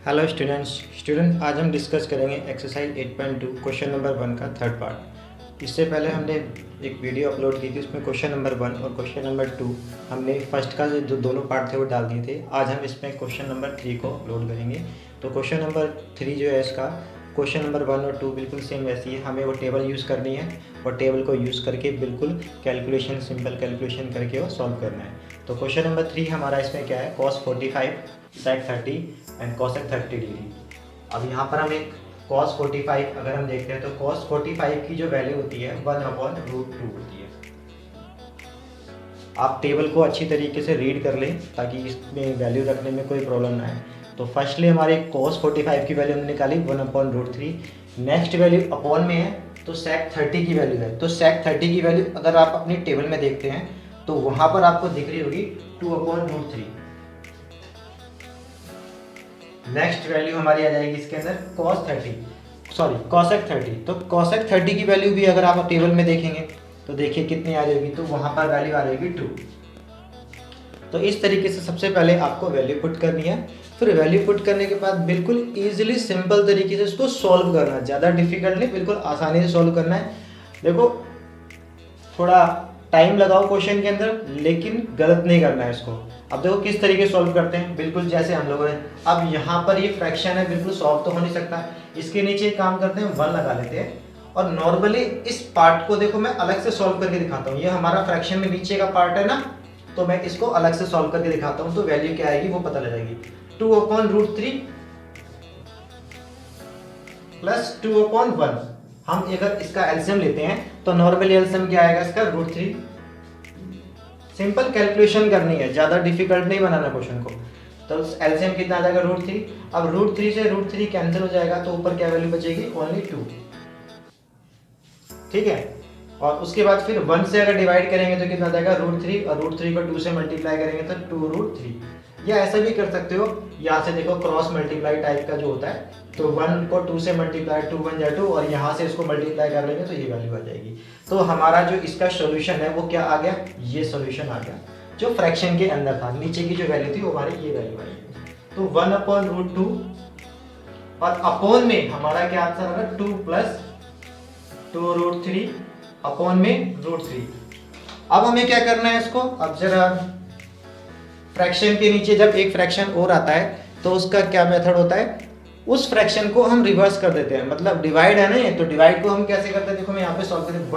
Hello student आज हम discuss करेंगे एक्सरसाइज 8.2 क्वेश्चन नंबर 1 का थर्ड पार्ट। इससे पहले हमने एक वीडियो अपलोड की थी, उसमें क्वेश्चन नंबर 1 और क्वेश्चन नंबर 2 हमने फर्स्ट का जो दोनों पार्ट थे वो डाल दिए थे। आज हम इसमें क्वेश्चन नंबर 3 को अपलोड करेंगे। तो क्वेश्चन नंबर 3 जो है इसका क्वेश्चन नंबर 1 और 2 बिल्कुल सेम वैसी है। हमें वो टेबल यूज़ करनी है और टेबल को यूज़ करके बिल्कुल कैलकुलेशन, सिंपल कैलकुलेशन करके वो सॉल्व करना है। तो क्वेश्चन नंबर 3 हमारा इसमें क्या है, cos 45 sec 30 and cosec 30 degree. अब यहाँ पर हम एक cos 45 अगर हम देखते हैं तो cos 45 की जो वैल्यू होती है 1/√2 होती है। आप टेबल को अच्छी तरीके से रीड कर लें ताकि इसमें वैल्यू रखने में कोई प्रॉब्लम ना आए। तो फर्स्टली हमारे cos 45 की वैल्यू हमने निकाली 1/√3। नेक्स्ट वैल्यू अपॉन में है तो sec 30 की वैल्यू है। तो sec 30 की वैल्यू अगर आप अपनी टेबल में देखते हैं तो वहाँ पर आपको दिख रही होगी 2/√3। नेक्स्ट वैल्यू हमारी आ जाएगी इसके अंदर cosec 30। तो cosec 30 की वैल्यू भी अगर आप टेबल में देखेंगे तो देखिए कितनी आ जाएगी, तो वहाँ पर वैल्यू आ जाएगी 2। तो इस तरीके से सबसे पहले आपको वैल्यू पुट करनी है। फिर वैल्यू पुट करने के बाद बिल्कुल ईजिली सिंपल तरीके से इसको सॉल्व करना है, ज़्यादा डिफिकल्ट नहीं, बिल्कुल आसानी से सॉल्व करना है। देखो थोड़ा टाइम लगाओ क्वेश्चन के अंदर, लेकिन गलत नहीं करना है इसको। अब देखो किस तरीके से सॉल्व करते हैं, बिल्कुल जैसे हम लोगों ने अब यहाँ पर ये फ्रैक्शन है, बिल्कुल सॉल्व तो हो नहीं सकता। इसके नीचे एक काम करते हैं, 1 लगा लेते हैं और नॉर्मली इस पार्ट को देखो मैं अलग से सॉल्व करके दिखाता हूँ। ये हमारा फ्रैक्शन में नीचे का पार्ट है ना, तो मैं इसको अलग से सॉल्व करके दिखाता हूँ, तो वैल्यू क्या आएगी वो पता लग जाएगी। 2/√3 प्लस 2/1। हम अगर इसका एलसीएम लेते हैं तो नॉर्मली एलसीएम क्या आएगा इसका, √3। सिंपल कैलकुलेशन करनी है, ज़्यादा डिफिकल्ट नहीं बनाना क्वेश्चन को। तो एलसीएम कितना आ जाएगा, √3। अब √3 से √3 कैंसिल हो जाएगा तो ऊपर क्या वैल्यू बचेगी, ओनली 2। ठीक है, और उसके बाद फिर 1 से अगर डिवाइड करेंगे तो कितना आ जाएगा, √3, और √3 को 2 से मल्टीप्लाई करेंगे तो 2√3। या ऐसा भी कर सकते हो, यहाँ से देखो क्रॉस मल्टीप्लाई टाइप का जो होता है, तो 1 को 2 से मल्टीप्लाई, 2 1 जा 2, और यहाँ से इसको मल्टीप्लाई कर लेंगे तो ये वैल्यू आ जाएगी। तो हमारा जो इसका सोल्यूशन है वो क्या आ गया, ये सोल्यूशन आ गया जो फ्रैक्शन के अंदर था। नीचे की जो वैल्यू थी वो हमारी ये वैल्यू आई। तो 1/√2 और अपॉन में हमारा क्या आंसर आ रहा है, 2 प्लस 2√3 अपॉन में √3। अब हमें क्या करना है इसको, अब जरा फ्रैक्शन के नीचे जब एक फ्रैक्शन और आता है तो उसका क्या मेथड होता है, उस फ्रैक्शन को हम रिवर्स कर देते हैं। मतलब डिवाइड है ना ये, तो डिवाइड को हम कैसे करते हैं, देखो मैं यहाँ पे सॉल्व करते हैं,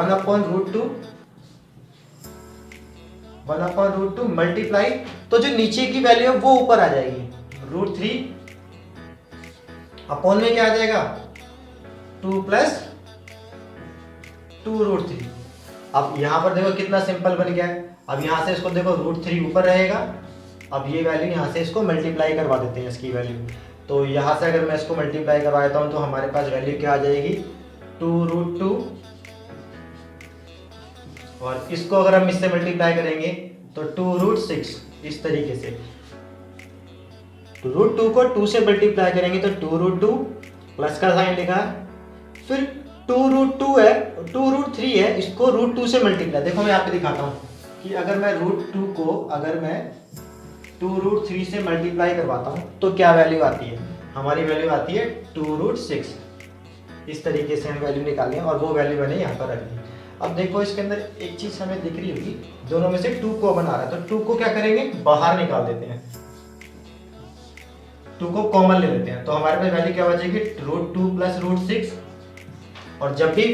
1/√2 मल्टीप्लाई, तो जो नीचे की वैल्यू है वो ऊपर आ जाएगी, √3 अपॉन में क्या आ जाएगा, 2 प्लस 2√3। अब यहाँ पर देखो कितना सिंपल बन गया है। अब यहाँ से इसको देखो √3 ऊपर रहेगा, अब ये वैल्यू यहाँ से इसको मल्टीप्लाई करवा देते हैं इसकी वैल्यू। तो यहाँ से अगर मैं इसको मल्टीप्लाई करवा देता हूँ तो हमारे पास वैल्यू क्या आ जाएगी, 2√2, और इसको अगर हम इससे मल्टीप्लाई करेंगे तो 2√6। इस तरीके से तो √2 को 2 से मल्टीप्लाई करेंगे तो 2√2, प्लस का साइन लिखा, फिर 2√2 है, 2√3 है, इसको √2 से मल्टीप्लाई, देखो मैं यहाँ पे दिखाता हूँ कि अगर मैं √2 को अगर मैं 2√3 से मल्टीप्लाई करवाता हूँ तो क्या वैल्यू आती है, हमारी वैल्यू आती है 2√6। इस तरीके से हम वैल्यू निकालें और वो वैल्यू मैंने यहाँ पर रख दी। अब देखो इसके अंदर एक चीज़ हमें दिख रही होगी, दोनों में से 2 कॉमन आ रहा है, तो 2 को क्या करेंगे, बाहर निकाल देते हैं, 2 को कॉमन ले लेते हैं, तो हमारे पास वैल्यू क्या बचेगी, √2 प्लस √6। और जब भी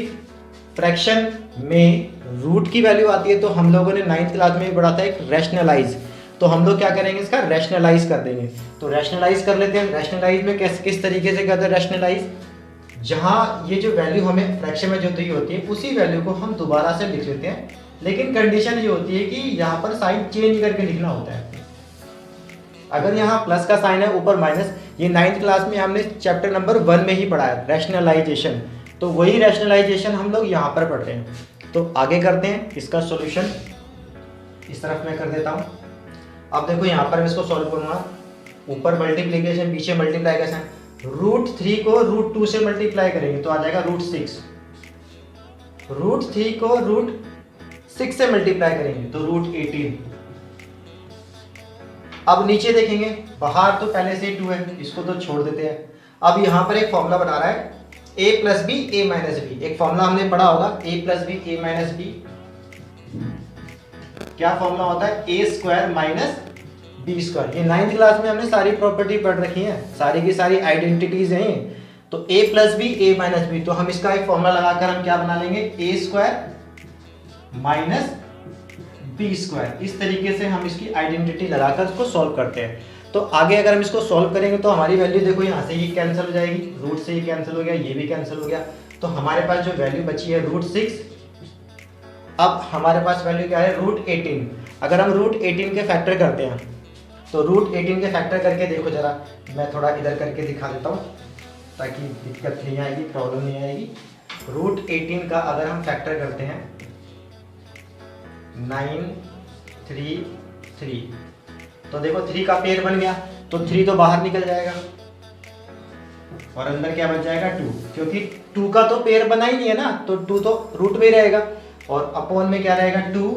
फ्रैक्शन में रूट की वैल्यू आती है तो हम लोगों ने 9th क्लास में पढ़ा था एक रैशनलाइज, तो हम लोग क्या करेंगे, इसका रैशनलाइज कर देंगे। तो रैशनलाइज कर लेते हैं। रैशनलाइज में किस तरीके से करते हैं रैशनलाइज, जहाँ ये जो वैल्यू हमें फ्रैक्शन में जो दी होती है उसी वैल्यू को हम दोबारा से लिख लेते हैं, लेकिन कंडीशन ये होती है कि यहाँ पर साइन चेंज करके लिखना होता है। अगर यहाँ प्लस का साइन है ऊपर माइनस, ये 9th क्लास में हमने चैप्टर नंबर 1 में ही पढ़ा है रैशनलाइजेशन, तो वही रैशनलाइजेशन हम लोग यहाँ पर पढ़ रहे हैं। तो आगे करते हैं इसका सॉल्यूशन, इस तरफ मैं कर देता हूँ। अब देखो यहाँ पर मैं इसको सॉल्व करूँगा, ऊपर मल्टीप्लीकेशन पीछे मल्टीप्लाइकेशन, √3 को √2 से मल्टीप्लाई करेंगे तो आ जाएगा √6, √3 को √6 से मल्टीप्लाई करेंगे तो √18, अब नीचे देखेंगे, बाहर तो पहले से 2 है, इसको तो छोड़ देते हैं। अब यहाँ पर एक फॉर्मूला बना रहा है a plus B A minus B. एक फॉर्मूला हमने पढ़ा होगा a plus B A minus B. क्या फॉर्मूला होता है? a square minus B square. ये 9th क्लास में हमने सारी प्रॉपर्टी पढ़ रखी है, सारी की सारी आइडेंटिटीज हैं। तो a plus B A minus B, तो हम इसका एक फॉर्मूला लगाकर हम क्या बना लेंगे? a square minus B square. इस तरीके से हम इसकी आइडेंटिटी लगाकर इसको सॉल्व करते हैं। तो आगे अगर हम इसको सॉल्व करेंगे तो हमारी वैल्यू देखो, यहाँ से ये कैंसिल हो जाएगी, रूट से ये कैंसिल हो गया, ये भी कैंसिल हो गया। तो हमारे पास जो वैल्यू बची है √6। अब हमारे पास वैल्यू क्या है? √18। अगर हम √18 के फैक्टर करते हैं तो √18 के फैक्टर करके देखो जरा, मैं थोड़ा इधर करके दिखा देता हूँ ताकि दिक्कत नहीं आएगी, प्रॉब्लम नहीं आएगी। √18 का अगर हम फैक्टर करते हैं 933, तो देखो 3 का पेयर बन गया, तो 3 तो बाहर निकल जाएगा और अंदर क्या बच जाएगा? 2, क्योंकि 2 का तो पेयर बना ही नहीं है ना, तो 2 तो रूट में रहेगा और अपॉन में क्या रहेगा? 2।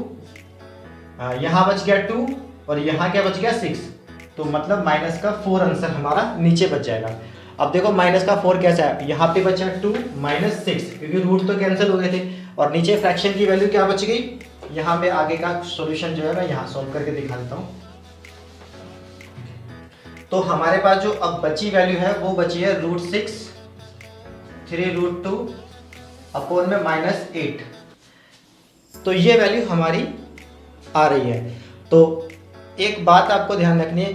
यहाँ बच गया 2 और यहाँ क्या बच गया? 6। तो मतलब माइनस का 4 आंसर हमारा नीचे बच जाएगा। अब देखो माइनस का 4 कैसा है? यहाँ पे बचा 2 माइनस 6, क्योंकि रूट तो कैंसिल हो गए थे और नीचे फ्रैक्शन की वैल्यू क्या बच गई? यहाँ पे आगे का सॉल्यूशन जो है मैं यहाँ सॉल्व करके दिखा देता हूँ। तो हमारे पास जो अब बची वैल्यू है वो बची है √6 3√2 अपॉन में -8। तो ये वैल्यू हमारी आ रही है। तो एक बात आपको ध्यान रखनी है,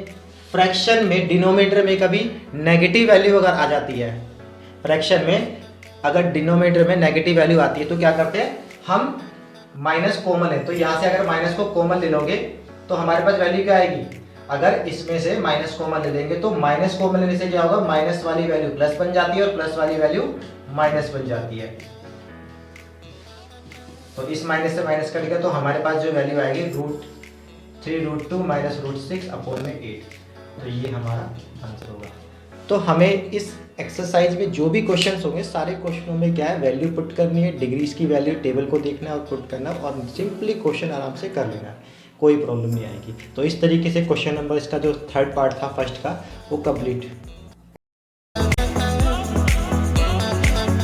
फ्रैक्शन में डिनोमिनेटर में कभी नेगेटिव वैल्यू अगर आ जाती है, फ्रैक्शन में अगर डिनोमिनेटर में नेगेटिव वैल्यू आती है तो क्या करते हैं हम? माइनस कॉमन है, तो यहाँ से अगर माइनस को कॉमन ले लोगे तो हमारे पास वैल्यू क्या आएगी? अगर इसमें से माइनस कॉमन ले लेंगे तो माइनस कॉमन लेने से क्या होगा? माइनस वाली वैल्यू प्लस बन जाती है और प्लस वाली वैल्यू माइनस बन जाती है। तो इस माइनस से माइनस कटेगा तो हमारे पास जो वैल्यू आएगी √3√2 माइनस √6 अपॉन में 8। तो ये हमारा आंसर होगा। तो हमें इस एक्सरसाइज में जो भी क्वेश्चंस होंगे सारे क्वेश्चनों में क्या है? वैल्यू पुट करनी है, डिग्रीज की वैल्यू टेबल को देखना है और पुट करना और सिंपली क्वेश्चन आराम से कर लेना है, कोई प्रॉब्लम नहीं आएगी। तो इस तरीके से क्वेश्चन नंबर इसका जो 3rd पार्ट था फर्स्ट का वो कंप्लीट